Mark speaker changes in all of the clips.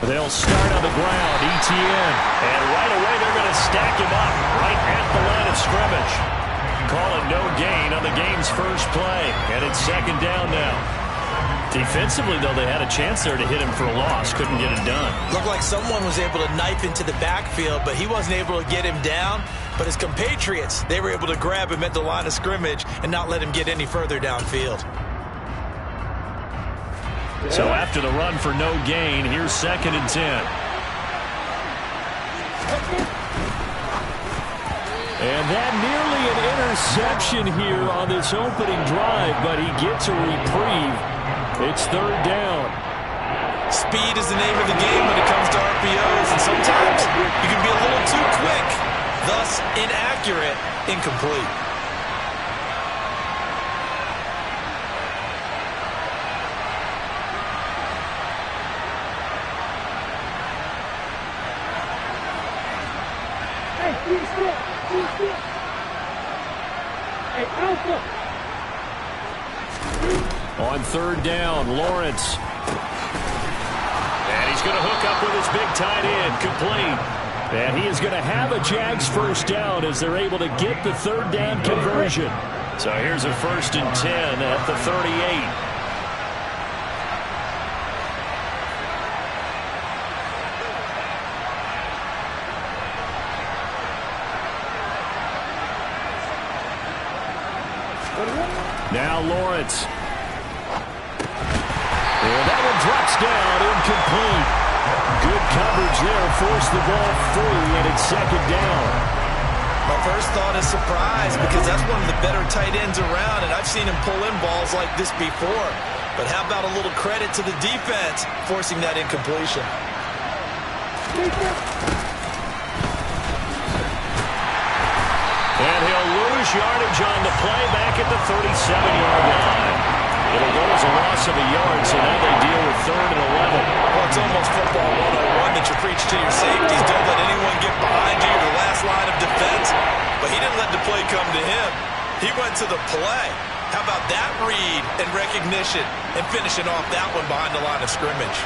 Speaker 1: They'll start on the ground, ETN. And right away they're going to stack him up right at the line of scrimmage. Call it no gain on the game's first play. And it's second down now. Defensively, though, they had a chance there to hit him for a loss. Couldn't get it done.
Speaker 2: Looked like someone was able to knife into the backfield, but he wasn't able to get him down. But his compatriots, they were able to grab him at the line of scrimmage and not let him get any further downfield.
Speaker 1: So after the run for no gain, here's 2nd and 10. And that nearly an interception here on this opening drive, but he gets a reprieve. It's 3rd down.
Speaker 2: Speed is the name of the game when it comes to RPOs, and sometimes you can be a little too quick, thus inaccurate, incomplete.
Speaker 1: On 3rd down, Lawrence. And he's going to hook up with his big tight end, complete. And he is going to have a Jags first down as they're able to get the 3rd down conversion. So here's a 1st and 10 at the 38. Now Lawrence. And that one drops down, incomplete. Good coverage there, forced the ball free, and it's 2nd down.
Speaker 2: My first thought is surprise, because that's one of the better tight ends around, and I've seen him pull in balls like this before. But how about a little credit to the defense forcing that incompletion?
Speaker 1: And he'll lose yardage on the play back at the 37-yard line. It'll go as a loss of a yard, so now they deal with 3rd and 11.
Speaker 2: Well, it's almost football 101 that you preach to your safeties. Don't let anyone get behind you, the last line of defense. But he didn't let the play come to him. He went to the play. How about that read and recognition and finishing off that one behind the line of scrimmage?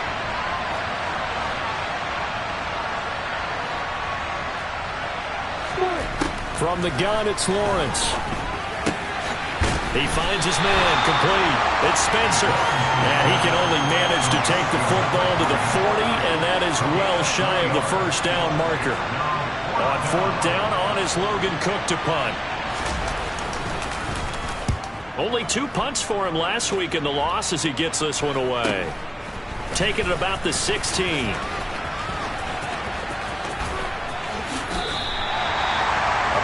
Speaker 1: From the gun, it's Lawrence. He finds his man, complete. It's Spencer. And he can only manage to take the football to the 40, and that is well shy of the first down marker. On 4th down, on is Logan Cook to punt. Only 2 punts for him last week in the loss as he gets this one away. Taking it about the 16.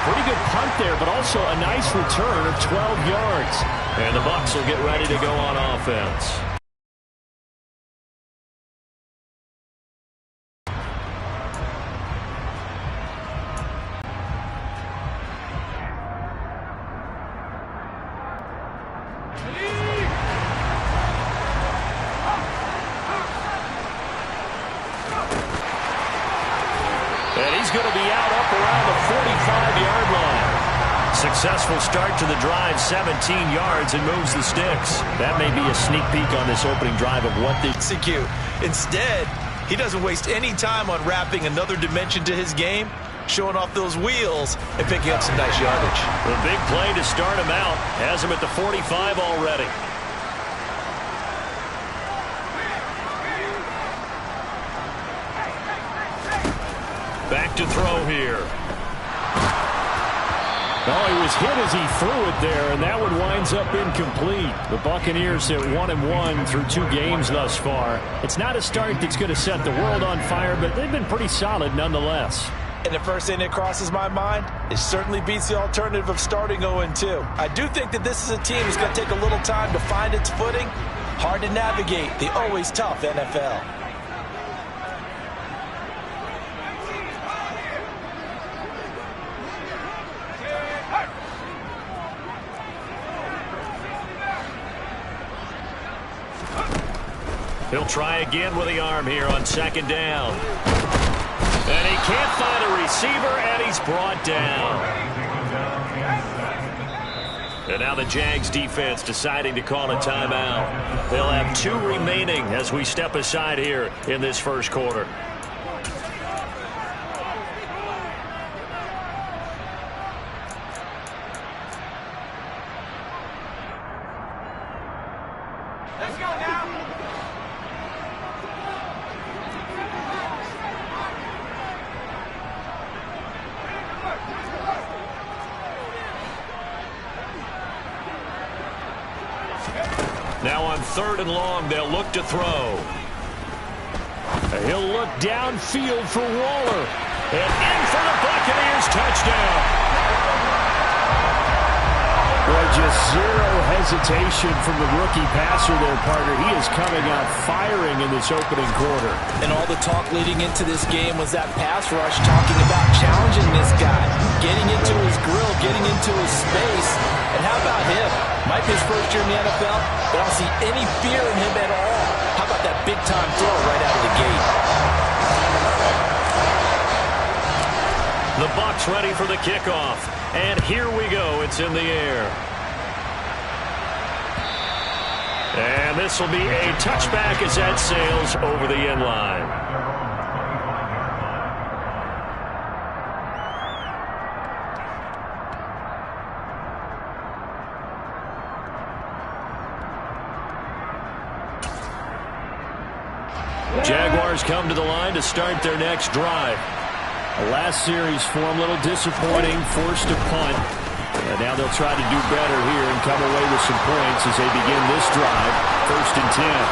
Speaker 1: Pretty good punt there, but also a nice return of 12 yards. And the Bucs will get ready to go on offense. And he's going to be out up around the 45-yard line. Successful start to the drive, 17 yards, and moves the sticks. That may be a sneak peek on this opening drive of what they
Speaker 2: execute. Instead, he doesn't waste any time on wrapping another dimension to his game, showing off those wheels and picking up some nice yardage.
Speaker 1: The big play to start him out has him at the 45 already. Back to throw here. Oh, he was hit as he threw it there, and that one winds up incomplete. The Buccaneers at 1-1 through 2 games thus far. It's not a start that's going to set the world on fire, but they've been pretty solid nonetheless.
Speaker 2: And the first thing that crosses my mind, it certainly beats the alternative of starting 0-2. I do think that this is a team that's going to take a little time to find its footing. Hard to navigate the always tough NFL.
Speaker 1: He'll try again with the arm here on second down. And he can't find a receiver, and he's brought down. And now the Jags defense deciding to call a timeout. They'll have 2 remaining as we step aside here in this first quarter.
Speaker 3: Let's go now.
Speaker 1: Now on 3rd and long, they'll look to throw. He'll look downfield for Waller. And in for the Buccaneers, touchdown.
Speaker 4: Boy, just zero hesitation from the rookie passer there, partner. He is coming out firing in this opening quarter.
Speaker 5: And all the talk leading into this game was that pass rush, talking about challenging this guy, getting into his grill, getting into his space. And how about him? Might be his first year in the NFL, but I don't see any fear in him at all. How about that big-time throw right out of the gate?
Speaker 1: The Bucs ready for the kickoff. And here we go. It's in the air. And this will be a touchback as that sails over the end line. Jaguars come to the line to start their next drive.
Speaker 4: The last series form a little disappointing, forced to punt. And now they'll try to do better here and come away with some points as they begin this drive. 1st and 10.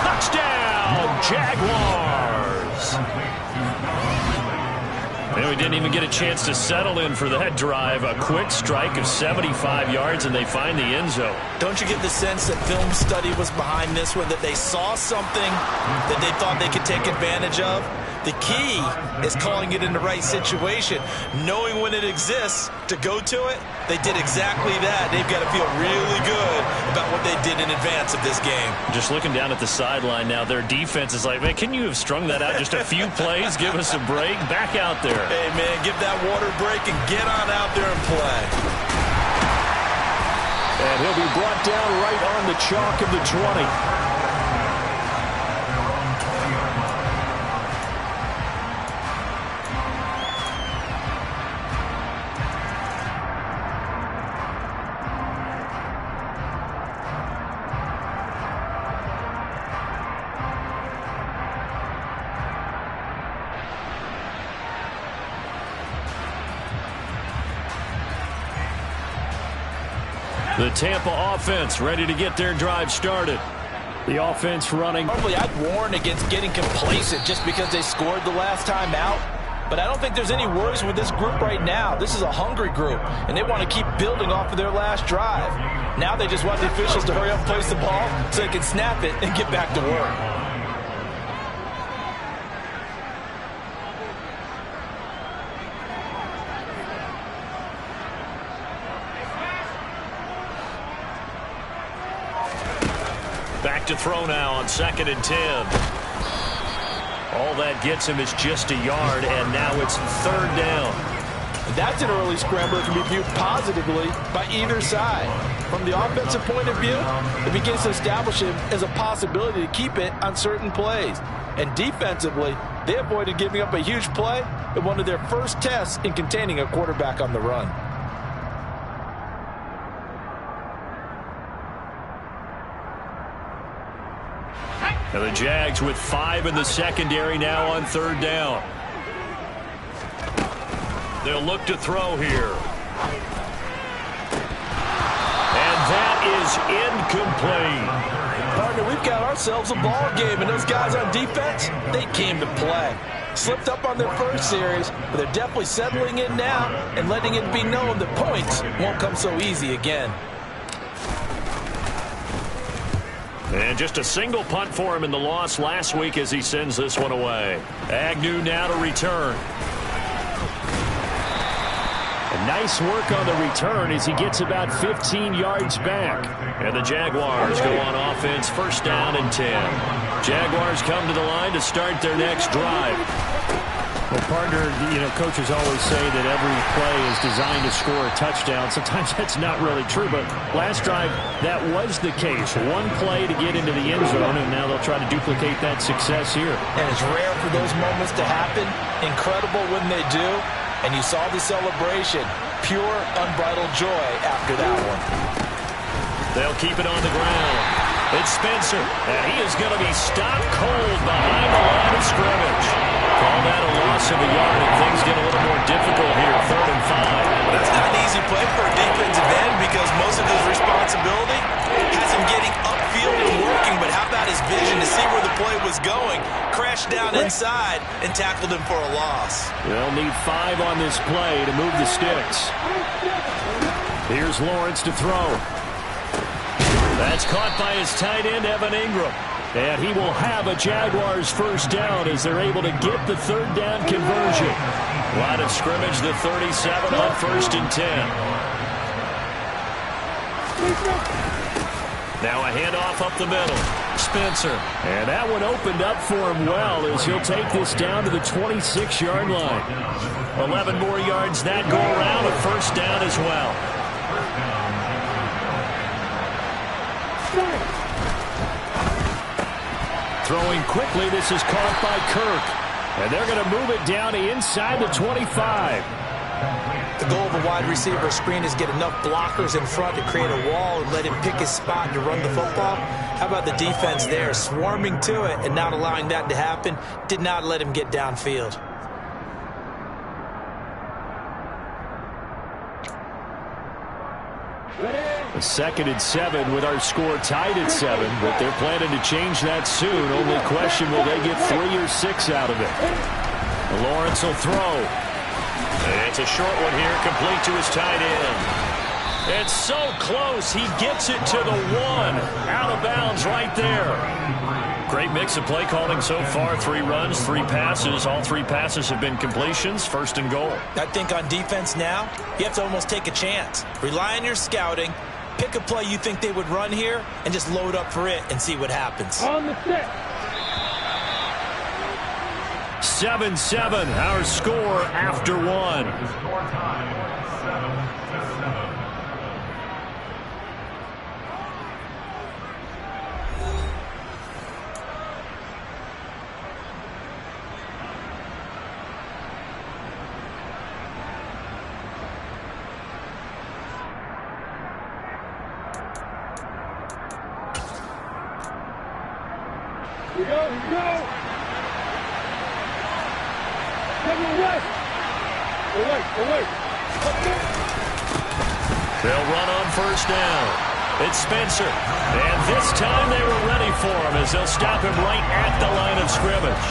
Speaker 1: Touchdown, Jaguars! And we didn't even get a chance to settle in for that drive. A quick strike of 75 yards, and they find the end zone.
Speaker 5: Don't you get the sense that film study was behind this one, that they saw something that they thought they could take advantage of? The key is calling it in the right situation, knowing when it exists to go to it. They did exactly that. They've got to feel really good about what they did in advance of this game.
Speaker 1: Just looking down at the sideline now, their defense is like, man, can you have strung that out just a few plays? Give us a break. Back out there.
Speaker 2: Hey, man, give that water break and get on out there and play.
Speaker 4: And he'll be brought down right on the chalk of the 20.
Speaker 1: The Tampa offense ready to get their drive started.
Speaker 4: The offense running.
Speaker 5: Probably I'd warn against getting complacent just because they scored the last time out. But I don't think there's any worries with this group right now. This is a hungry group, and they want to keep building off of their last drive. Now they just want the officials to hurry up and place the ball so they can snap it and get back to work.
Speaker 1: Back to throw now on 2nd and 10. All that gets him is just a yard, and now it's 3rd down.
Speaker 5: That's an early scramble that can be viewed positively by either side. From the offensive point of view, it begins to establish him as a possibility to keep it on certain plays. And defensively, they avoided giving up a huge play in one of their first tests in containing a quarterback on the run.
Speaker 1: And the Jags with 5 in the secondary now on 3rd down. They'll look to throw here. And that is incomplete.
Speaker 5: Partner, we've got ourselves a ball game, and those guys on defense, they came to play. Slipped up on their first series, but they're definitely settling in now and letting it be known that points won't come so easy again.
Speaker 1: And just a single punt for him in the loss last week as he sends this one away. Agnew now to return. And
Speaker 4: Nice work on the return as he gets about 15 yards back.
Speaker 1: And the Jaguars go on offense, first down and 10. Jaguars come to the line to start their next drive.
Speaker 4: Well, partner, coaches always say that every play is designed to score a touchdown. Sometimes that's not really true, but last drive, that was the case. One play to get into the end zone, and now they'll try to duplicate that success here.
Speaker 5: And it's rare for those moments to happen. Incredible when they do. And you saw the celebration. Pure, unbridled joy after that one.
Speaker 1: They'll keep it on the ground. It's Spencer, and he is going to be stopped cold behind the line of scrimmage. Call that a loss of a yard, and things get a little more difficult here, 3rd and 5.
Speaker 2: That's not an easy play for a defensive end because most of his responsibility has him getting upfield and working, but how about his vision to see where the play was going, crashed down inside, and tackled him for a loss.
Speaker 4: They'll need 5 on this play to move the sticks. Here's Lawrence to throw.
Speaker 1: That's caught by his tight end, Evan Ingram.
Speaker 4: And he will have a Jaguars first down as they're able to get the 3rd down conversion.
Speaker 1: Line of scrimmage, the 37 on 1st and 10. Now a handoff up the middle. Spencer.
Speaker 4: And that one opened up for him well as he'll take this down to the 26-yard line.
Speaker 1: 11 more yards that go around, a first down as well.
Speaker 4: Throwing quickly, this is caught by Kirk. And they're going to move it down to inside the 25.
Speaker 5: The goal of a wide receiver screen is get enough blockers in front to create a wall and let him pick his spot to run the football. How about the defense there, swarming to it and not allowing that to happen? Did not let him get downfield.
Speaker 4: A 2nd and 7 with our score tied at 7, but they're planning to change that soon. Only question, will they get 3 or 6 out of it? Lawrence will throw.
Speaker 1: It's a short one here, complete to his tight end. It's so close, he gets it to the 1. Out of bounds right there. Great mix of play calling so far. 3 runs, 3 passes. All 3 passes have been completions. 1st and goal.
Speaker 5: I think on defense now, you have to almost take a chance. Rely on your scouting. Pick a play you think they would run here and just load up for it and see what happens.
Speaker 3: On the set.
Speaker 4: 7-7, our score after 1.
Speaker 3: Here we go, here we go. Kevin West. Away.
Speaker 1: They'll run on first down. It's Spencer. And this time they were ready for him as they'll stop him right at the line of scrimmage.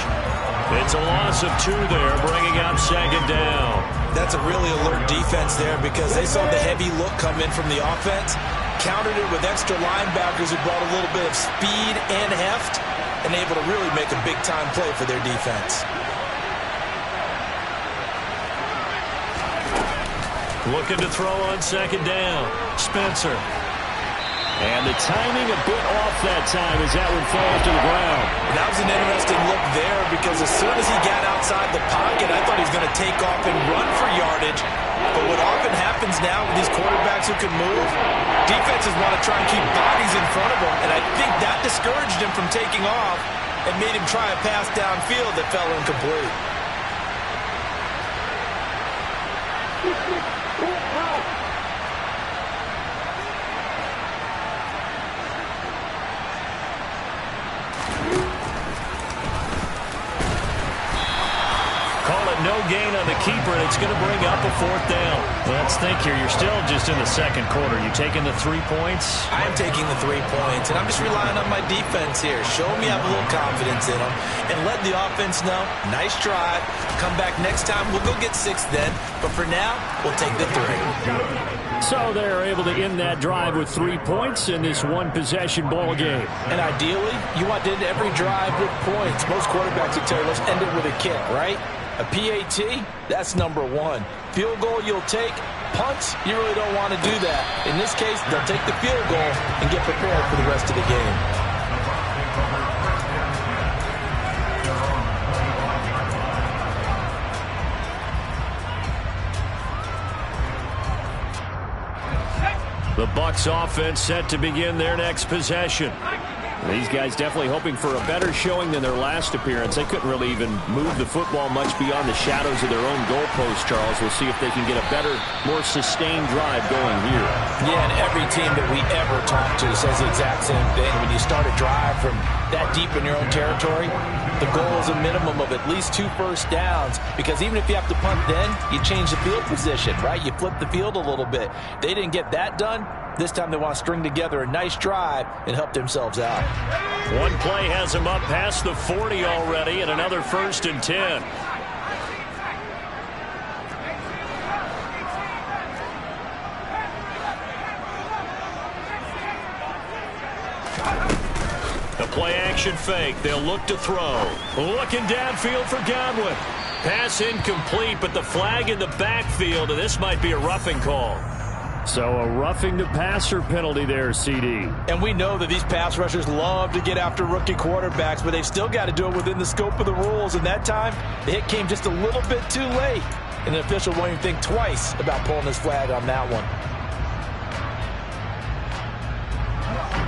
Speaker 1: It's a loss of 2 there, bringing up 2nd down.
Speaker 5: That's a really alert defense there because they saw the heavy look come in from the offense, countered it with extra linebackers who brought a little bit of speed and heft, and able to really make a big-time play for their defense.
Speaker 1: Looking to throw on 2nd down. Spencer.
Speaker 4: And the timing a bit off that time as that one falls to the ground.
Speaker 5: That was an interesting look there because as soon as he got outside the pocket, I thought he was going to take off and run for yardage. But what often happens now with these quarterbacks who can move, defenses want to try and keep bodies in front of them, and I think that discouraged him from taking off and made him try a pass downfield that fell incomplete.
Speaker 1: No gain on the keeper, and it's going to bring up a 4th down. Let's think here. You're still just in the 2nd quarter. You taking the 3 points?
Speaker 5: I am taking the 3 points, and I'm just relying on my defense here. Show me I have a little confidence in them, and let the offense know, nice drive. Come back next time. We'll go get 6 then, but for now, we'll take the 3.
Speaker 4: So they're able to end that drive with 3 points in this one-possession ball game.
Speaker 5: And ideally, you want to end every drive with points. Most quarterbacks would tell you, let's end it with a kick, right? A PAT, that's number 1. Field goal you'll take, Punts, you really don't want to do that. In this case, they'll take the field goal and get prepared for the rest of the game.
Speaker 1: The Bucs offense set to begin their next possession.
Speaker 4: These guys definitely hoping for a better showing than their last appearance. They couldn't really even move the football much beyond the shadows of their own goalpost, Charles. We'll see if they can get a better, more sustained drive going here.
Speaker 5: Yeah, and every team that we ever talk to says the exact same thing. When you start a drive from that deep in your own territory, the goal is a minimum of at least 2 first downs, because even if you have to punt then, you change the field position, right? You flip the field a little bit. They didn't get that done. This time they want to string together a nice drive and help themselves out.
Speaker 1: One play has them up past the 40 already, and another 1st and 10. The play action fake. They'll look to throw. Looking downfield for Godwin. Pass incomplete, but the flag in the backfield, and this might be a roughing call.
Speaker 4: So a roughing the passer penalty there, CD.
Speaker 5: And we know that these pass rushers love to get after rookie quarterbacks, but they've still got to do it within the scope of the rules. And that time, the hit came just a little bit too late. And the official won't even think twice about pulling his flag on that one.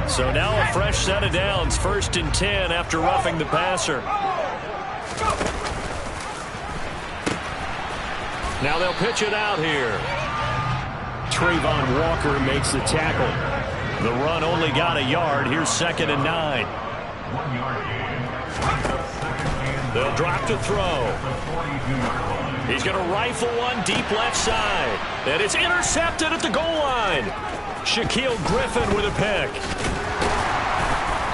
Speaker 1: So now a fresh set of downs, 1st and 10 after roughing the passer. Now they'll pitch it out here.
Speaker 4: Trayvon Walker makes the tackle.
Speaker 1: The run only got a yard. Here's 2nd and 9. They'll drop to throw. He's going to rifle one deep left side. And it's intercepted at the goal line. Shaquille Griffin with a pick.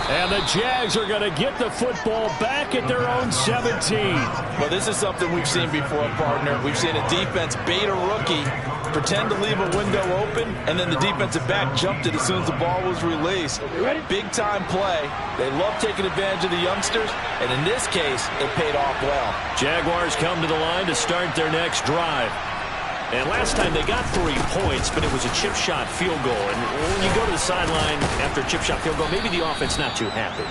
Speaker 1: And the Jags are going to get the football back at their own 17.
Speaker 5: Well, this is something we've seen before, partner. We've seen a defense bait a rookie, pretend to leave a window open, and then the defensive back jumped it as soon as the ball was released. Big-time play. They love taking advantage of the youngsters, and in this case, it paid off well.
Speaker 1: Jaguars come to the line to start their next drive. And last time they got 3 points, but it was a chip shot field goal. And when you go to the sideline after a chip shot field goal, maybe the offense not too happy.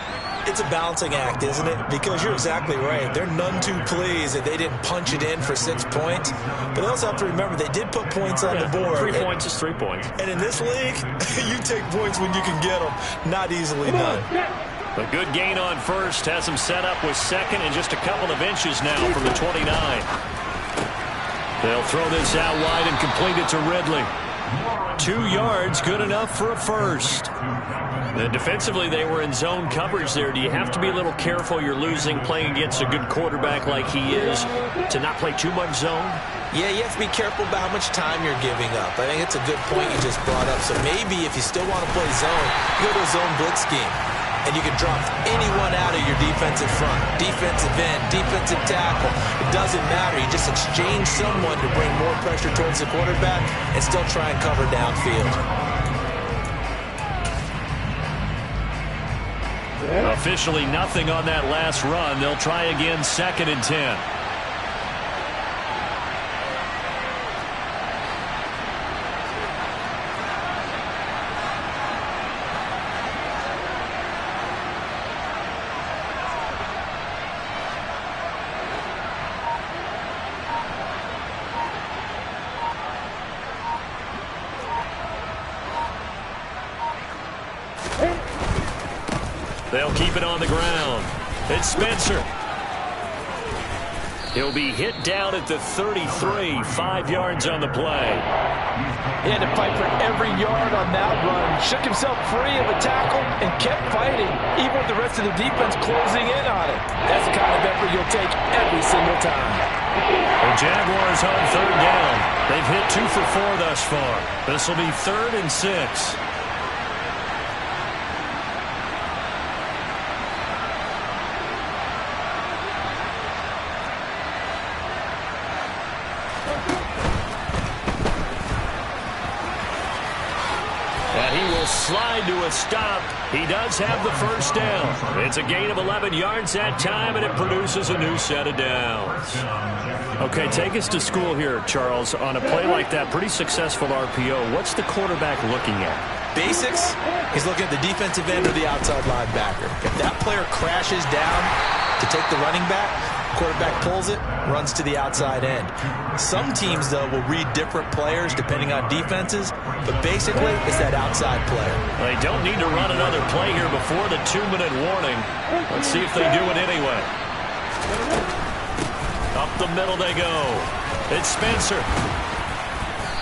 Speaker 5: It's a balancing act, isn't it? Because you're exactly right. They're none too pleased that they didn't punch it in for 6 points. But they also have to remember they did put points on the board.
Speaker 1: 3 points is 3 points.
Speaker 5: And in this league, you take points when you can get them. Not easily done.
Speaker 1: A good gain on first has them set up with 2nd and just a couple of inches now from the 29. They'll throw this out wide and complete it to Ridley. 2 yards, good enough for a first. And defensively, they were in zone coverage there. Do you have to be a little careful? You're losing playing against a good quarterback like he is to not play too much zone?
Speaker 5: Yeah, you have to be careful about how much time you're giving up. I think it's a good point you just brought up. So maybe if you still want to play zone, you go to a zone blitz scheme. And you can drop anyone out of your defensive front. Defensive end, defensive tackle. It doesn't matter. You just exchange someone to bring more pressure towards the quarterback and still try and cover downfield.
Speaker 1: Officially nothing on that last run. They'll try again, 2nd and 10. They'll keep it on the ground. It's Spencer. He'll be hit down at the 33, 5 yards on the play.
Speaker 5: He had to fight for every yard on that run. Shook himself free of a tackle and kept fighting, even with the rest of the defense closing in on it. That's the kind of effort you'll take every single time.
Speaker 1: The Jaguars on 3rd down. They've hit 2 for 4 thus far. This will be 3rd and 6. he will slide to a stop. He does have the first down. It's a gain of 11 yards that time, and it produces a new set of downs.
Speaker 4: Okay, take us to school here, Charles. On a play like that, pretty successful RPO. What's the quarterback looking at?
Speaker 5: Basics, he's looking at the defensive end or the outside linebacker. If that player crashes down to take the running back, quarterback pulls it, runs to the outside end. Some teams, though, will read different players depending on defenses, but basically it's that outside player.
Speaker 1: They don't need to run another play here before the 2-minute warning. Let's see if they do it anyway. Up the middle they go. It's Spencer.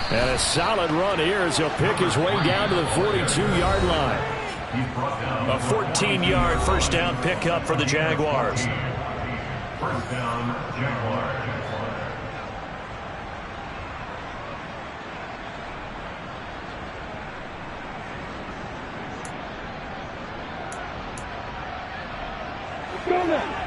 Speaker 4: And a solid run here as he'll pick his way down to the 42-yard line.
Speaker 1: A 14-yard first down pickup for the Jaguars.
Speaker 6: First down, Jaguars.
Speaker 3: Go now.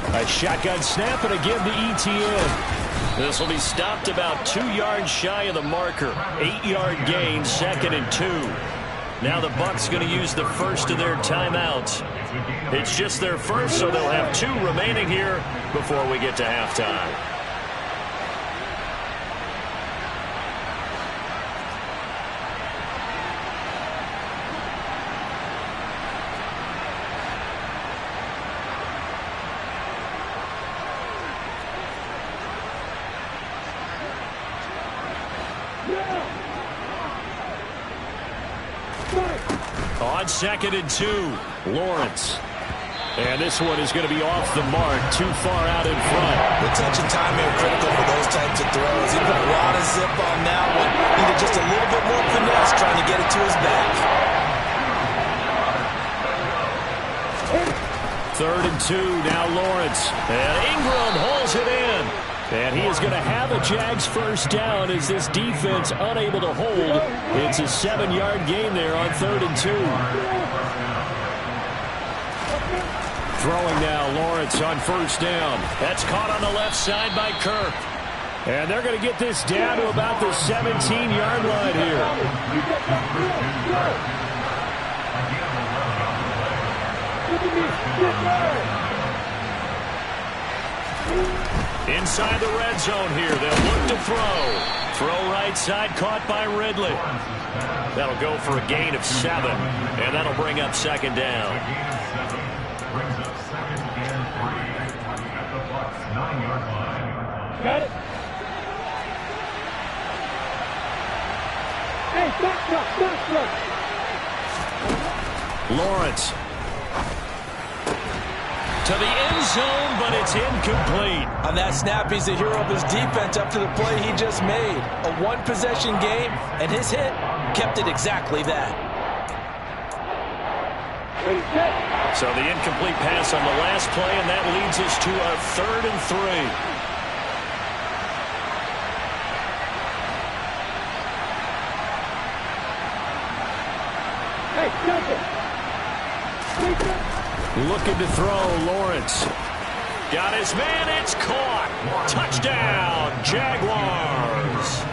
Speaker 1: A shotgun snap and a give to ETN. This will be stopped about 2 yards shy of the marker. 8-yard gain, 2nd and 2. Now the Bucs going to use the first of their timeouts. It's just their first, so they'll have 2 remaining here before we get to halftime. On 2nd and 2, Lawrence. And this one is going to be off the mark, too far out in front.
Speaker 5: The touch and timing are critical for those types of throws. He put a lot of zip on that one. Needed just a little bit more finesse trying to get it to his back.
Speaker 1: 3rd and 2, now Lawrence. And Ingram holds it in. And he is going to have a Jags first down as this defense unable to hold. It's a 7-yard gain there on 3rd and 2. Throwing now, Lawrence on first down. That's caught on the left side by Kirk.
Speaker 4: And they're going to get this down to about the 17-yard line here.
Speaker 1: Inside the red zone here, they'll look to throw. Throw right side, caught by Ridley. That'll go for a gain of 7, and that'll bring up 2nd down.
Speaker 3: Got it. Hey, stop.
Speaker 1: Lawrence. To the end zone, but it's incomplete.
Speaker 5: On that snap, he's the hero of his defense up to the play he just made. A one-possession game, and his hit kept it exactly that.
Speaker 1: So the incomplete pass on the last play, and that leads us to a 3rd and 3.
Speaker 3: Hey, stop it.
Speaker 1: Looking to throw, Lawrence. Got his man, it's caught. Touchdown, Jaguars.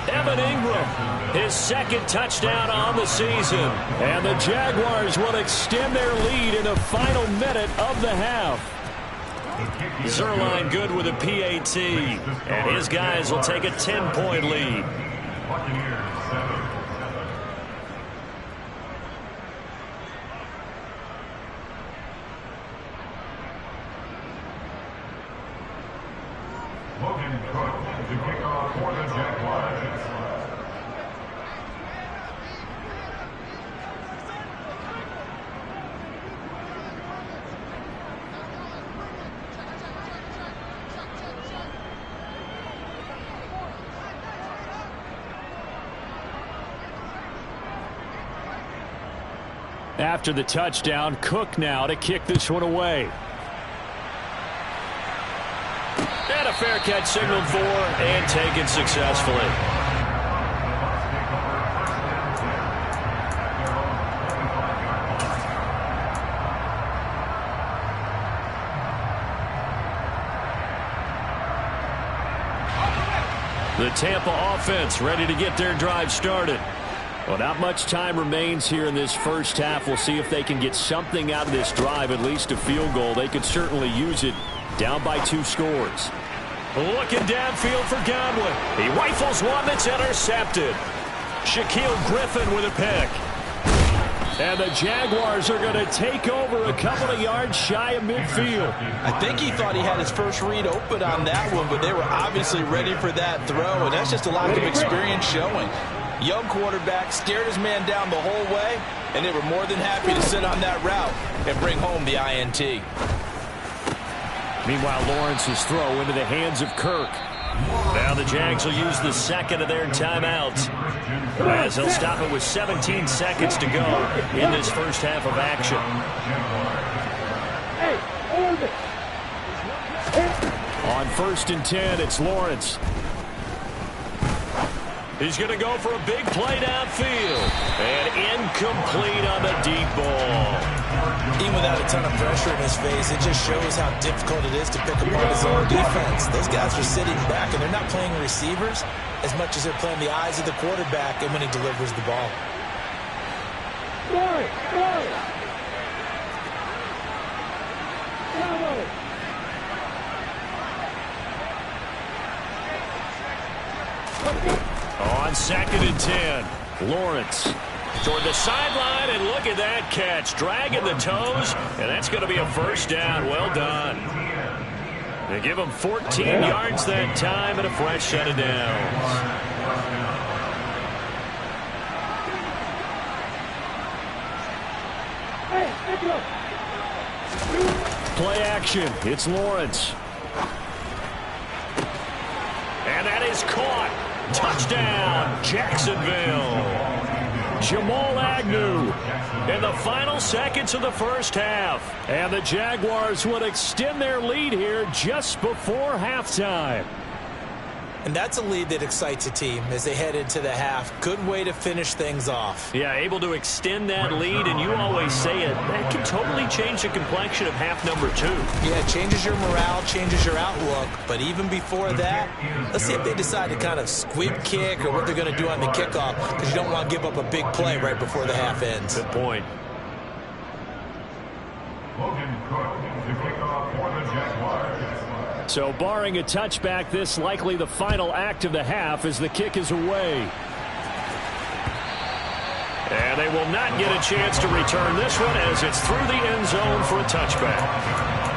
Speaker 1: Evan Ingram, his 2nd touchdown on the season. And the Jaguars will extend their lead in the final minute of the half. Zerline good with a PAT. And his guys will take a 10-point lead.
Speaker 6: Buccaneers 7. Logan Cook to kick off for the Jaguars.
Speaker 1: After the touchdown, Cook now to kick this one away. And a fair catch signaled for and taken successfully. The Tampa offense ready to get their drive started. Well, not much time remains here in this first half. We'll see if they can get something out of this drive, at least a field goal. They could certainly use it, down by 2 scores. Looking downfield for Godwin. He rifles one that's intercepted. Shaquille Griffin with a pick. And the Jaguars are going to take over a couple of yards shy of midfield.
Speaker 5: I think he thought he had his first read open on that one, but they were obviously ready for that throw, and that's just a lack of experience showing. Young quarterback stared his man down the whole way, and they were more than happy to sit on that route and bring home the INT.
Speaker 1: Meanwhile, Lawrence's throw into the hands of Kirk. Now the Jags will use the second of their timeouts, as they'll stop it with 17 seconds to go in this first half of action. On 1st and 10, it's Lawrence. He's going to go for a big play downfield. And incomplete on the deep ball.
Speaker 5: Even without a ton of pressure in his face, it just shows how difficult it is to pick apart his own defense. Those guys are sitting back, and they're not playing receivers as much as they're playing the eyes of the quarterback and when he delivers the ball.
Speaker 1: On 2nd and 10, Lawrence toward the sideline, and look at that catch. Dragging the toes, and that's going to be a first down. Well done. They give him 14 yards that time and a fresh set of downs. Play action. It's Lawrence. And that is caught. Touchdown, Jacksonville. Jamal Agnew in the final seconds of the first half. And the Jaguars would extend their lead here just before halftime.
Speaker 5: And that's a lead that excites a team as they head into the half. Good way to finish things off.
Speaker 1: Yeah, able to extend that lead, and you always say it, that can totally change the complexion of half number 2.
Speaker 5: Yeah, it changes your morale, changes your outlook. But even before that, let's see if they decide to kind of squib kick or what they're going to do on the kickoff, because you don't want to give up a big play right before the half ends.
Speaker 1: Good point. So barring a touchback, this likely the final act of the half as the kick is away. And they will not get a chance to return this one as it's through the end zone for a touchback.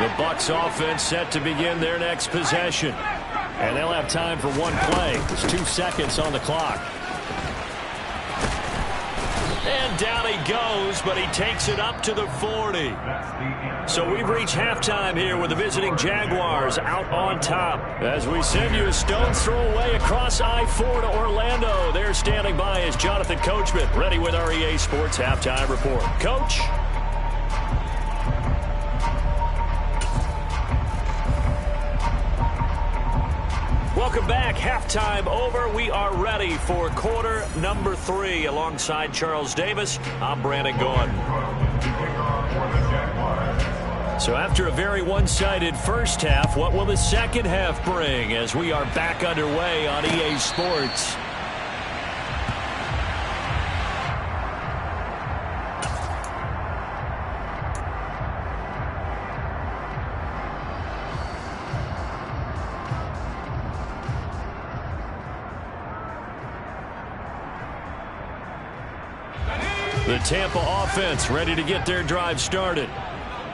Speaker 1: The Bucs offense set to begin their next possession. And they'll have time for one play. There's 2 seconds on the clock. And down he goes, but he takes it up to the 40. So we've reached halftime here with the visiting Jaguars out on top. As we send you a stone's throw away across I-4 to Orlando. There standing by is Jonathan Coachman, ready with our EA Sports Halftime Report. Coach? Welcome back. Halftime over. We are ready for quarter number 3. Alongside Charles Davis, I'm Brandon Gordon. So after a very one-sided first half, what will the second half bring as we are back underway on EA Sports? The Tampa offense ready to get their drive started.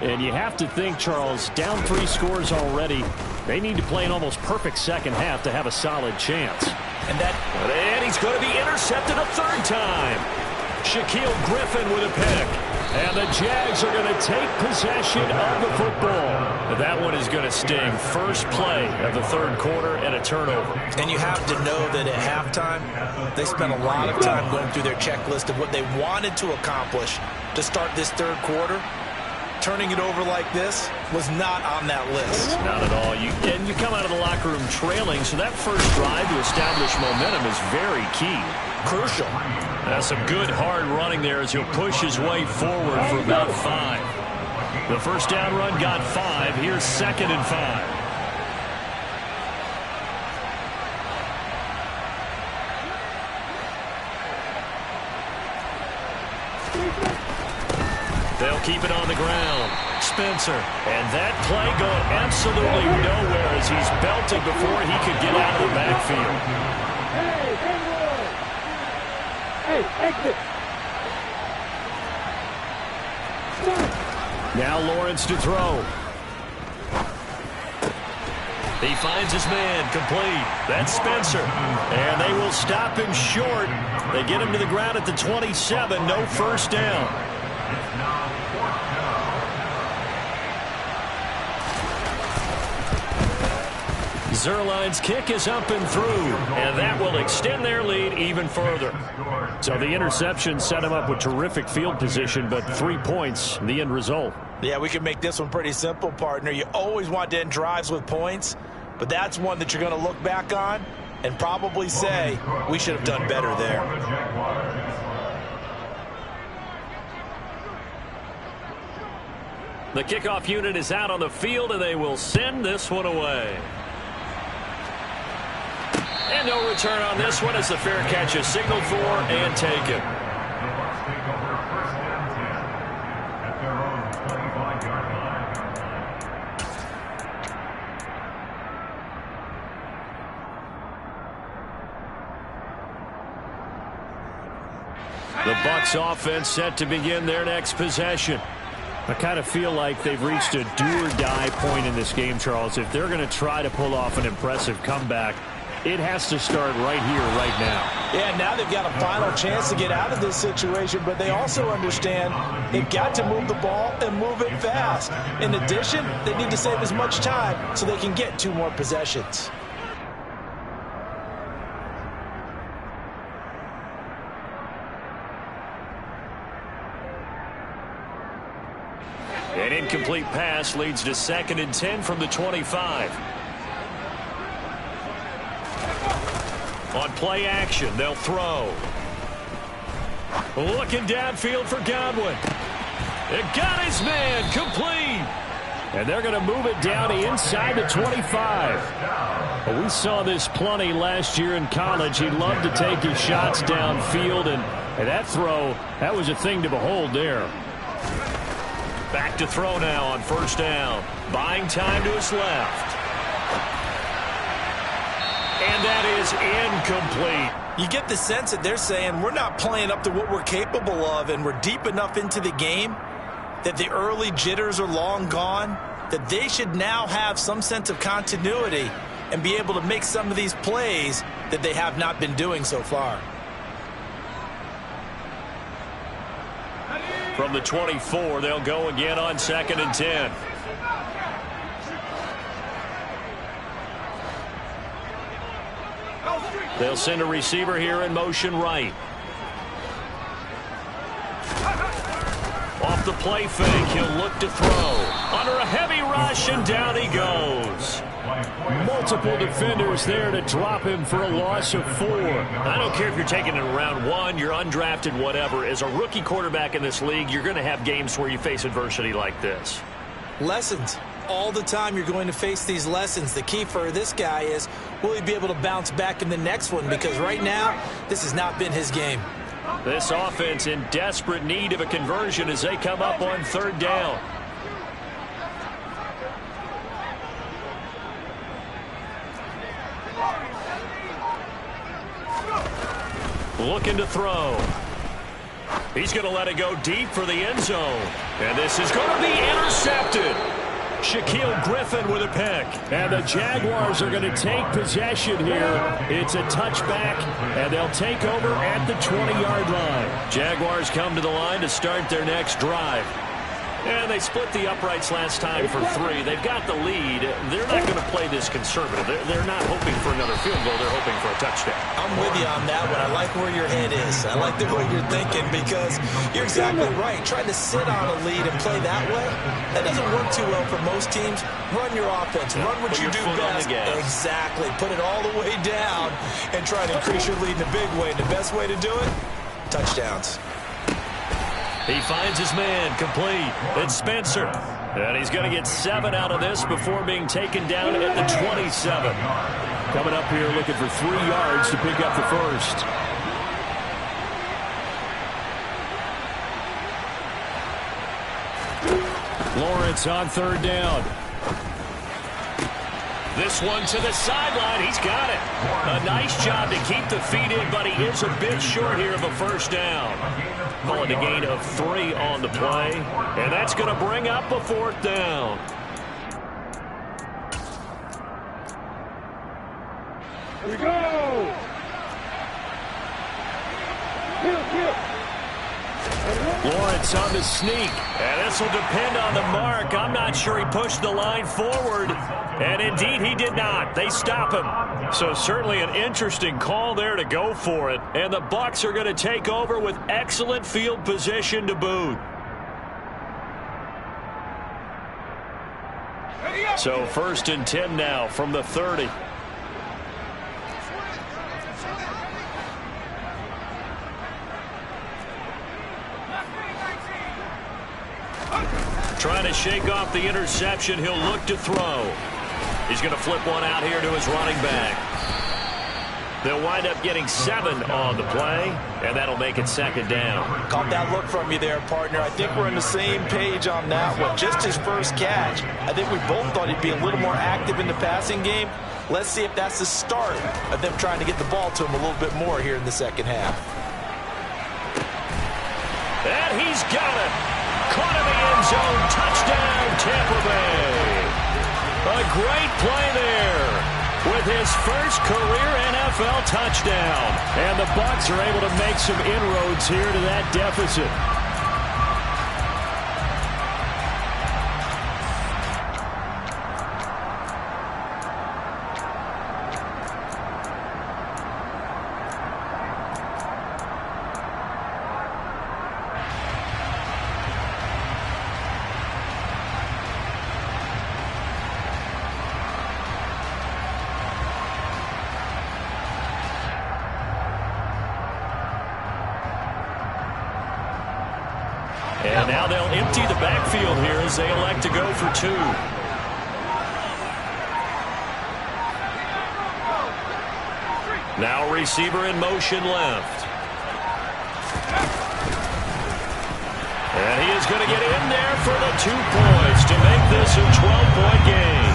Speaker 1: And you have to think, Charles, down 3 scores already. They need to play an almost perfect second half to have a solid chance. And he's going to be intercepted a 3rd time. Shaquille Griffin with a pick. And the Jags are going to take possession of the football. That one is going to sting. First play of the 3rd quarter and a turnover.
Speaker 5: And you have to know that at halftime, they spent a lot of time going through their checklist of what they wanted to accomplish to start this 3rd quarter. turning it over like this was not on that list.
Speaker 1: Not at all. You come out of the locker room trailing, so that first drive to establish momentum is very key.
Speaker 5: Crucial.
Speaker 1: That's some good hard running there as he'll push his way forward for about 5. The first down run got 5. Here's 2nd and 5. They'll keep it on the ground. Spencer. And that play going absolutely nowhere as he's belted before he could get out of the backfield.
Speaker 3: Hey, exit.
Speaker 1: Now Lawrence to throw. He finds his man, complete. That's Spencer. And they will stop him short. They get him to the ground at the 27. No first down. Zerline's kick is up and through, and that will extend their lead even further. So the interception set him up with terrific field position, but 3 points, the end result.
Speaker 5: Yeah, we can make this one pretty simple, partner. You always want to end drives with points, but that's one that you're going to look back on and probably say, we should have done better there.
Speaker 1: The kickoff unit is out on the field, and they will send this one away. And no return on this one as the fair catch is signaled for and taken. The Bucs offense set to begin their next possession. I kind of feel like they've reached a do-or-die point in this game, Charles. If they're going to try to pull off an impressive comeback, it has to start right here, right now.
Speaker 5: Yeah, now they've got a final chance to get out of this situation, but they also understand they've got to move the ball and move it fast. In addition, they need to save as much time so they can get 2 more possessions.
Speaker 1: An incomplete pass leads to 2nd and 10 from the 25. On play action, they'll throw. Looking downfield for Godwin. It got his man, complete. And they're going to move it down to inside the 25. Well, we saw this plenty last year in college. He loved to take his shots downfield, and that throw, that was a thing to behold there. Back to throw now on first down. Buying time to his left. And that is incomplete.
Speaker 5: You get the sense that they're saying we're not playing up to what we're capable of, and we're deep enough into the game that the early jitters are long gone, that they should now have some sense of continuity and be able to make some of these plays that they have not been doing so far.
Speaker 1: From the 24, they'll go again on 2nd and 10. They'll send a receiver here in motion right. Off the play fake, he'll look to throw. Under a heavy rush, and down he goes. Multiple defenders there to drop him for a loss of 4. I don't care if you're taking it in round 1, you're undrafted, whatever. As a rookie quarterback in this league, you're going to have games where you face adversity like this.
Speaker 5: Lessons. All the time you're going to face these lessons. The key for this guy is, will he be able to bounce back in the next one? Because right now, this has not been his game.
Speaker 1: This offense in desperate need of a conversion as they come up on 3rd down. Looking to throw. He's going to let it go deep for the end zone. And this is going to be intercepted. Shaquille Griffin with a pick. And the Jaguars are going to take possession here. It's a touchback, and they'll take over at the 20-yard line. Jaguars come to the line to start their next drive. And they split the uprights last time for 3. They've got the lead. They're not going to play this conservative. They're not hoping for another field goal. They're hoping for a touchdown.
Speaker 5: I'm with you on that one. I like where your head is. I like the way you're thinking because you're exactly right. Trying to sit on a lead and play that way, that doesn't work too well for most teams. Run your offense. Run what you do best. Exactly. Put it all the way down and try to increase your lead in a big way. And the best way to do it, touchdowns.
Speaker 1: He finds his man, complete. It's Spencer. And he's going to get 7 out of this before being taken down at the 27.
Speaker 4: Coming up here looking for 3 yards to pick up the first. Lawrence on 3rd down.
Speaker 1: This one to the sideline. He's got it. A nice job to keep the feet in, but he is a bit short here of a first down. Calling a gain of 3 on the play. And that's going to bring up a 4th down.
Speaker 3: Here we go!
Speaker 1: Lawrence on the sneak. And this will depend on the mark. I'm not sure he pushed the line forward. And indeed, he did not. They stop him. So certainly an interesting call there to go for it. And the Bucs are going to take over with excellent field position to boot. So 1st and 10 now from the 30. Trying to shake off the interception. He'll look to throw. He's going to flip one out here to his running back. They'll wind up getting 7 on the play, and that'll make it 2nd down.
Speaker 5: Caught that look from you there, partner. I think we're on the same page on that one. Just his first catch. I think we both thought he'd be a little more active in the passing game. Let's see if that's the start of them trying to get the ball to him a little bit more here in the second half.
Speaker 1: And he's got it. Caught in the end zone. Touchdown, Tampa Bay. A great play there with his first career NFL touchdown. And the Bucs are able to make some inroads here to that deficit. And now they'll empty the backfield here as they elect to go for 2. Now receiver in motion left. And he is going to get in there for the 2 points to make this a 12-point game.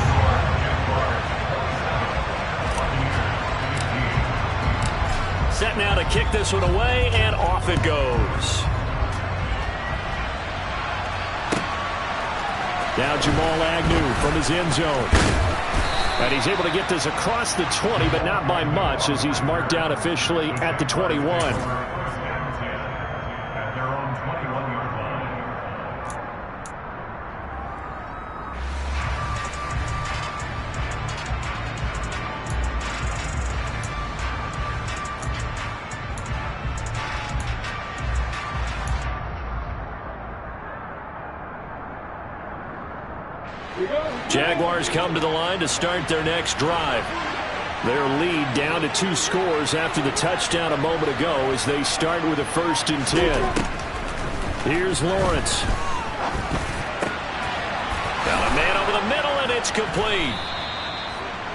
Speaker 1: Set now to kick this one away, and off it goes. Now Jamal Agnew from his end zone. And he's able to get this across the 20, but not by much as he's marked down officially at the 21.
Speaker 6: At their own 21-yard line.
Speaker 1: Jaguars come to the line to start their next drive. Their lead down to 2 scores after the touchdown a moment ago as they start with a 1st and 10. Here's Lawrence. Got a man over the middle, and it's complete.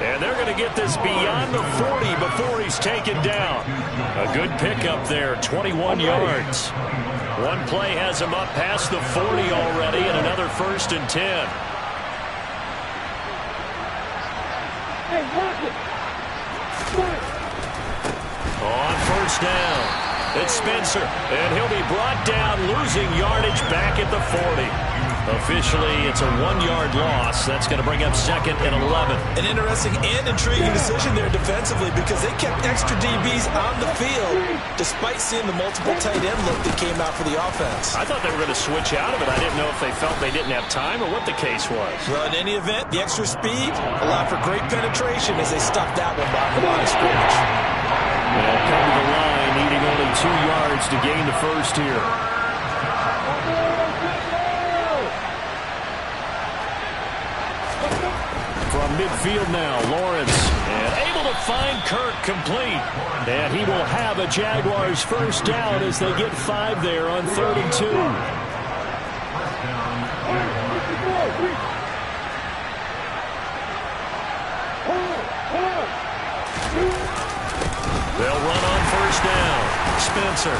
Speaker 1: And they're going to get this beyond the 40 before he's taken down. A good pickup there, 21 yards. One play has him up past the 40 already, and another 1st and 10. On 1st down, it's Spencer, and he'll be brought down, losing yardage back at the 40. Officially, it's a 1-yard loss. That's going to bring up 2nd and 11.
Speaker 5: An interesting and intriguing decision there defensively because they kept extra DBs on the field despite seeing the multiple tight end look that came out for the offense.
Speaker 1: I thought they were going to switch out of it. I didn't know if they felt they didn't have time or what the case was.
Speaker 5: Well, in any event, the extra speed allowed for great penetration as they stuck that one by the line of scrimmage.
Speaker 1: They'll come to the line, needing only 2 yards to gain the first here. From midfield now, Lawrence, and able to find Kirk complete. And he will have a Jaguars first down as they get 5 there on 3rd and 2. They'll run on first down. Spencer.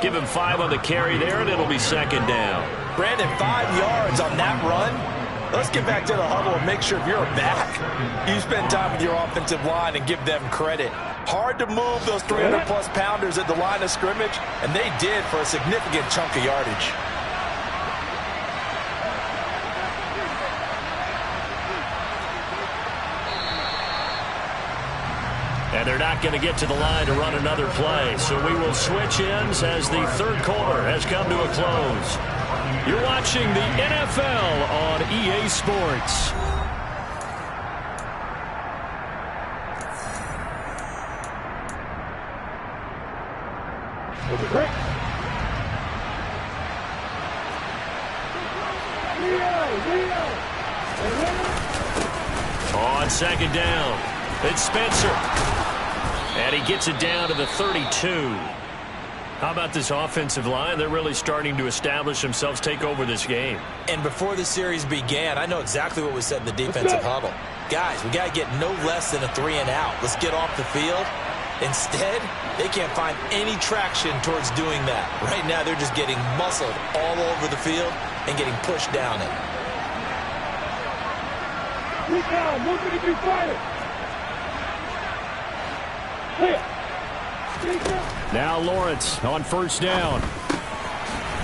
Speaker 1: Give him 5 on the carry there, and it'll be 2nd down.
Speaker 5: Brandon, 5 yards on that run. Let's get back to the huddle and make sure if you're a back, you spend time with your offensive line and give them credit. Hard to move those 300-plus pounders at the line of scrimmage, and they did for a significant chunk of yardage.
Speaker 1: And they're not going to get to the line to run another play. So we will switch ends as the 3rd quarter has come to a close. You're watching the NFL on EA Sports. On 2nd down, it's Spencer. And he gets it down to the 32. How about this offensive line? They're really starting to establish themselves, take over this game.
Speaker 5: And before the series began, I know exactly what was said in the defensive huddle. Guys, we got to get no less than a 3-and-out. Let's get off the field. Instead, they can't find any traction towards doing that. Right now, they're just getting muscled all over the field and getting pushed down it.
Speaker 1: Now Lawrence on first down.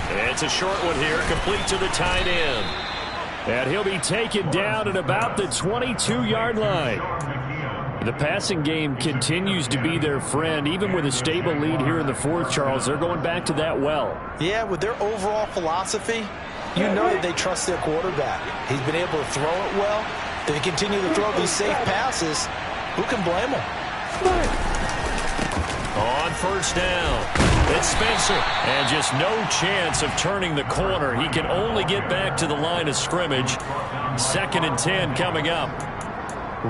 Speaker 1: It's a short one here, complete to the tight end. And he'll be taken down at about the 22-yard line. The passing game continues to be their friend. Even with a stable lead here in the 4th, Charles, they're going back to that well.
Speaker 5: Yeah, with their overall philosophy, you know that they trust their quarterback. He's been able to throw it well. If they continue to throw these safe passes, who can blame them?
Speaker 1: On first down, it's Spencer. And just no chance of turning the corner. He can only get back to the line of scrimmage. 2nd and 10 coming up.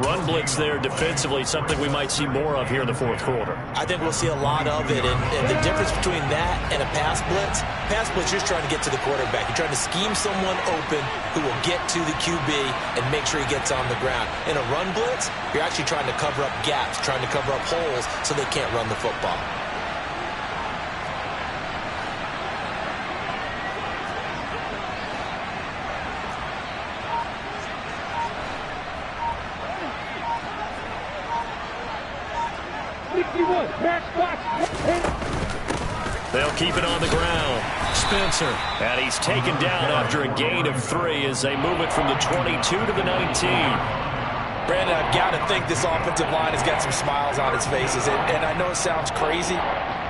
Speaker 1: Run blitz there defensively, something we might see more of here in the 4th quarter.
Speaker 5: I think we'll see a lot of it. And the difference between that and a pass blitz, you're just trying to get to the quarterback. You're trying to scheme someone open who will get to the QB and make sure he gets on the ground. In a run blitz, you're actually trying to cover up gaps, trying to cover up holes so they can't run the football.
Speaker 1: They'll keep it on the ground. Spencer, and he's taken down after a gain of 3 as they move it from the 22 to the 19.
Speaker 5: Brandon, I've got to think this offensive line has got some smiles on its faces. And I know it sounds crazy,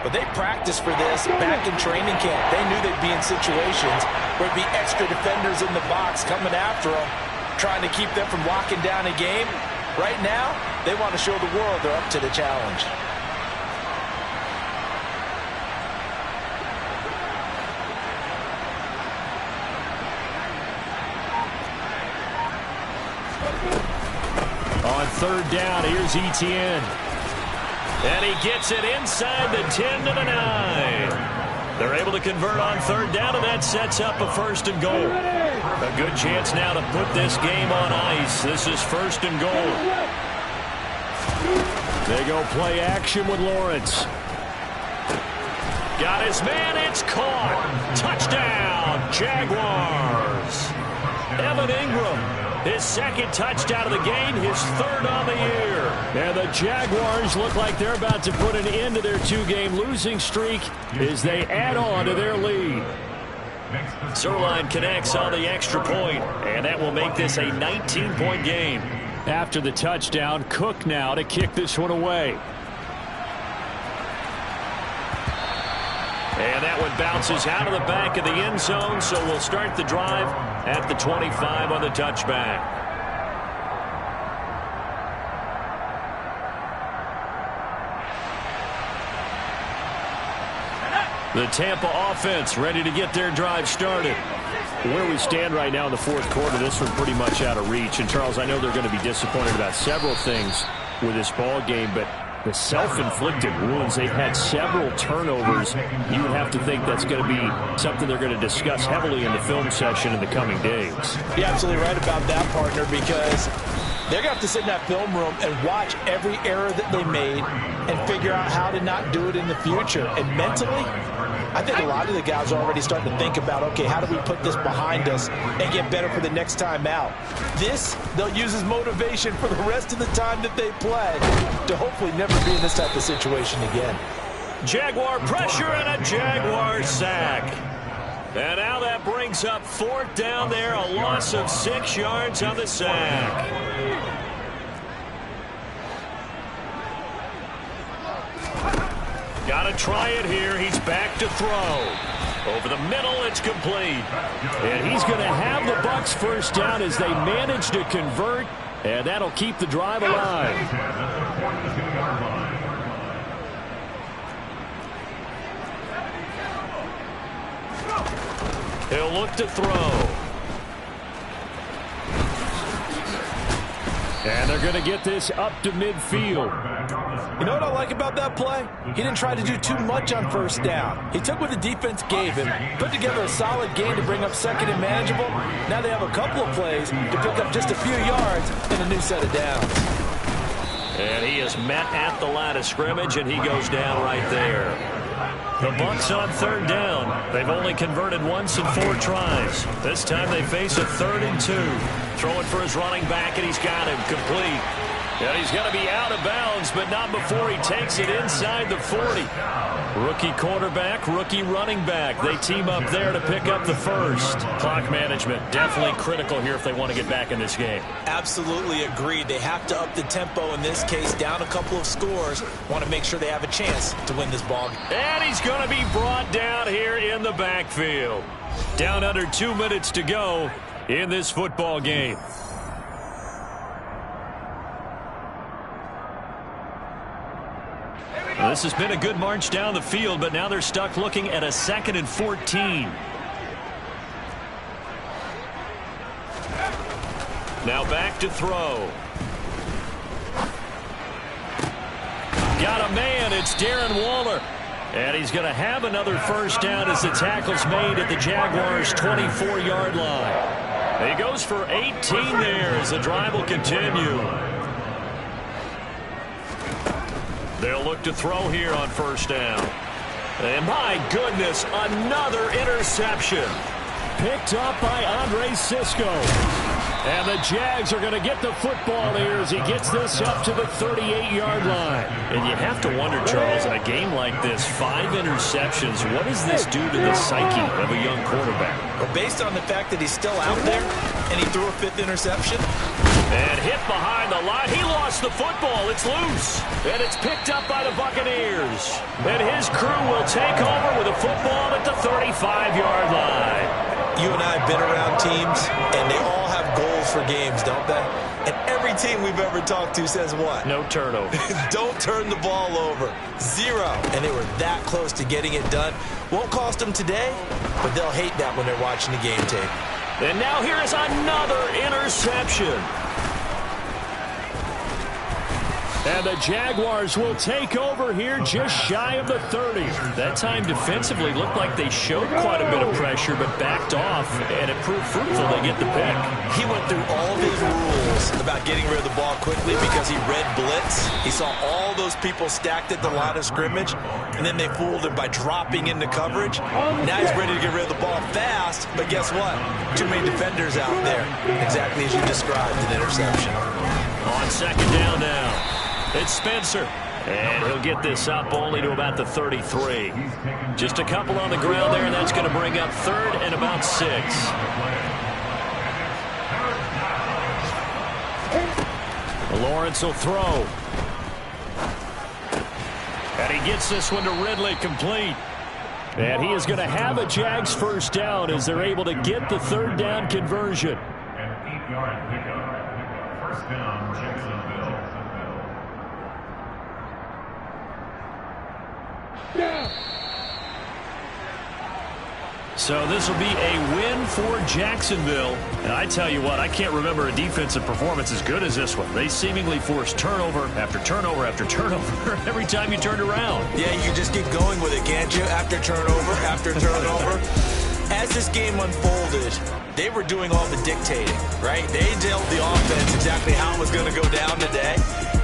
Speaker 5: but they practiced for this back in training camp. They knew they'd be in situations where it'd be extra defenders in the box coming after them, trying to keep them from locking down a game. Right now, they want to show the world they're up to the challenge.
Speaker 1: On 3rd down, here's Etienne. And he gets it inside the 10 to the 9. They're able to convert on 3rd down, and that sets up a 1st and goal. A good chance now to put this game on ice. This is 1st and goal. They go play action with Lawrence. Got his man, it's caught. Touchdown, Jaguars. Evan Ingram. His second touchdown of the game, his third on the year. And the Jaguars look like they're about to put an end to their 2-game losing streak as they add on to their lead. Zerline connects on the extra point, and that will make this a 19-point game. After the touchdown, Cook now to kick this one away. And that one bounces out of the back of the end zone, so we'll start the drive at the 25 on the touchback. The Tampa offense ready to get their drive started. Where we stand right now in the fourth quarter, this one pretty much out of reach. And, Charles, I know they're going to be disappointed about several things with this ball game, but the self-inflicted wounds, they've had several turnovers. You would have to think that's going to be something they're going to discuss heavily in the film session in the coming days.
Speaker 5: You're absolutely right about that, partner, because they're going to have to sit in that film room and watch every error that they made and figure out how to not do it in the future. And mentally, I think a lot of the guys are already starting to think about, okay, how do we put this behind us and get better for the next time out? This, they'll use as motivation for the rest of the time that they play to hopefully never be in this type of situation again.
Speaker 1: Jaguar pressure and a Jaguar sack. And now that brings up fourth down there, a loss of 6 yards on the sack. Got to try it here. He's back to throw. Over the middle, it's complete. And he's going to have the Bucs first down as they manage to convert, and that'll keep the drive alive. He'll look to throw. And they're going to get this up to midfield.
Speaker 5: You know what I like about that play? He didn't try to do too much on first down. He took what the defense gave him, put together a solid gain to bring up second and manageable. Now they have a couple of plays to pick up just a few yards and a new set of downs.
Speaker 1: And he is met at the line of scrimmage, and he goes down right there. The Bucs on third down. They've only converted once in 4 tries. This time they face a 3rd and 2. Throwing for his running back, and he's got him complete. And he's going to be out of bounds, but not before he takes it inside the 40. Rookie quarterback, rookie running back. They team up there to pick up the first. Clock management definitely critical here if they want to get back in this game.
Speaker 5: Absolutely agreed. They have to up the tempo in this case, down a couple of scores. Want to make sure they have a chance to win this ball.
Speaker 1: And he's going to be brought down here in the backfield. Down under 2 minutes to go in this football game. Well, this has been a good march down the field, but now they're stuck looking at a 2nd and 14. Now back to throw. Got a man. It's Darren Waller. And he's going to have another first down as the tackle's made at the Jaguars' 24-yard line. He goes for 18 there as the drive will continue. They'll look to throw here on first down. And my goodness, another interception. Picked up by Andre Sisco. And the Jags are going to get the football here as he gets this up to the 38-yard line. And you have to wonder, Charles, in a game like this, 5 interceptions, what does this do to the psyche of a young quarterback?
Speaker 5: Well, based on the fact that he's still out there and he threw a 5th interception.
Speaker 1: And hit behind the line. He lost the football. It's loose. And it's picked up by the Buccaneers. And his crew will take over with a football at the 35-yard line.
Speaker 5: You and I have been around teams, and they all have goals for games, don't they? And every team we've ever talked to says what?
Speaker 1: No turnover.
Speaker 5: Don't turn the ball over. 0. And they were that close to getting it done. Won't cost them today, but they'll hate that when they're watching the game tape.
Speaker 1: And now here is another interception.
Speaker 4: And the Jaguars will take over here just shy of the 30.
Speaker 1: That time defensively looked like they showed quite a bit of pressure but backed off, and it proved fruitful. They get the pick.
Speaker 5: He went through all of his rules about getting rid of the ball quickly because he read blitz. He saw all those people stacked at the line of scrimmage, and then they fooled him by dropping into coverage. Now he's ready to get rid of the ball fast, but guess what? Too many defenders out there. Exactly as you described, an interception.
Speaker 1: On second down now. It's Spencer, and he'll get this up only to about the 33. Just a couple on the ground there, and that's going to bring up third and about 6. Lawrence will throw. And he gets this one to Ridley, complete. And he is going to have a Jags first down as they're able to get the third down conversion.
Speaker 6: An 8-yard pickup. First down, Jacksonville.
Speaker 1: So this will be a win for Jacksonville. And I tell you what, I can't remember a defensive performance as good as this one. They seemingly forced turnover after turnover after turnover every time you turned around.
Speaker 5: Yeah, you can just keep going with it, can't you? After turnover, after turnover. As this game unfolded, they were doing all the dictating, right? They told the offense exactly how it was going to go down today.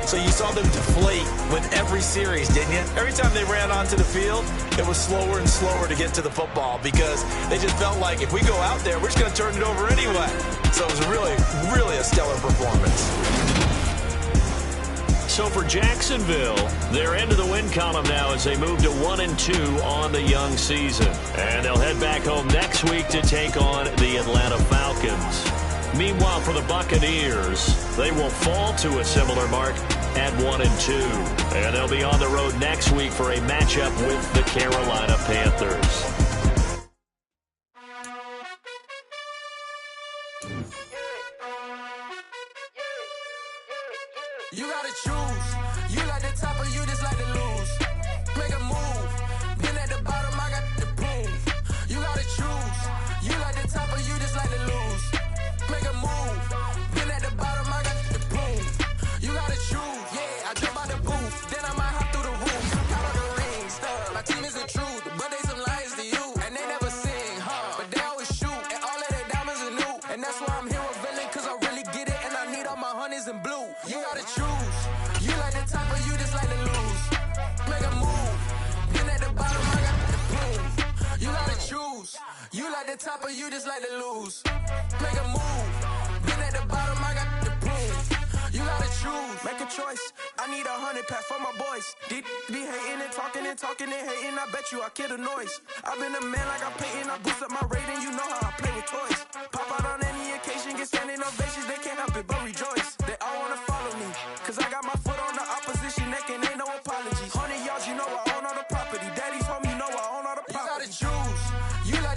Speaker 5: So you saw them deflate with every series, didn't you? Every time they ran onto the field, it was slower and slower to get to the football because they just felt like if we go out there, we're just going to turn it over anyway. So it was really, really a stellar performance.
Speaker 1: So for Jacksonville, they're into the win column now as they move to 1-2 on the young season. And they'll head back home next week to take on the Atlanta Falcons. Meanwhile, for the Buccaneers, they will fall to a similar mark at 1-2. And they'll be on the road next week for a matchup with the Carolina Panthers.
Speaker 7: You gotta choose. You like the top or you just like to lose. Make a move. Been at the bottom, I got the proof. You gotta choose. You like the top or you just like to lose. Make a move. Been at the bottom, I got the proof. You gotta choose. Yeah, I jump out the booth. Then I might hop through the roof. Count all the rings, stuff. My team is the truth, but they some liars to you. And they never sing, but they always shoot. And all of their diamonds are new. And that's why I'm here with villain, cause I really get it. And I need all my honeys in blue. You gotta choose. You like the top or you just like to lose. Make a move. Been at the bottom, I got the proof. You gotta choose. You like the top or you just like to lose. Make a move. Been at the bottom, I got the proof. You gotta choose. Make a choice. I need 100 pack for my boys. Be hating and talking and hating. I bet you I kill the noise. I've been a man like I'm Peyton. I boost up my rating. You know how I play with toys. Pop out on any occasion, get standing ovations. They can't help it but rejoice. They all wanna follow me, cause I got my foot on the opposition neck and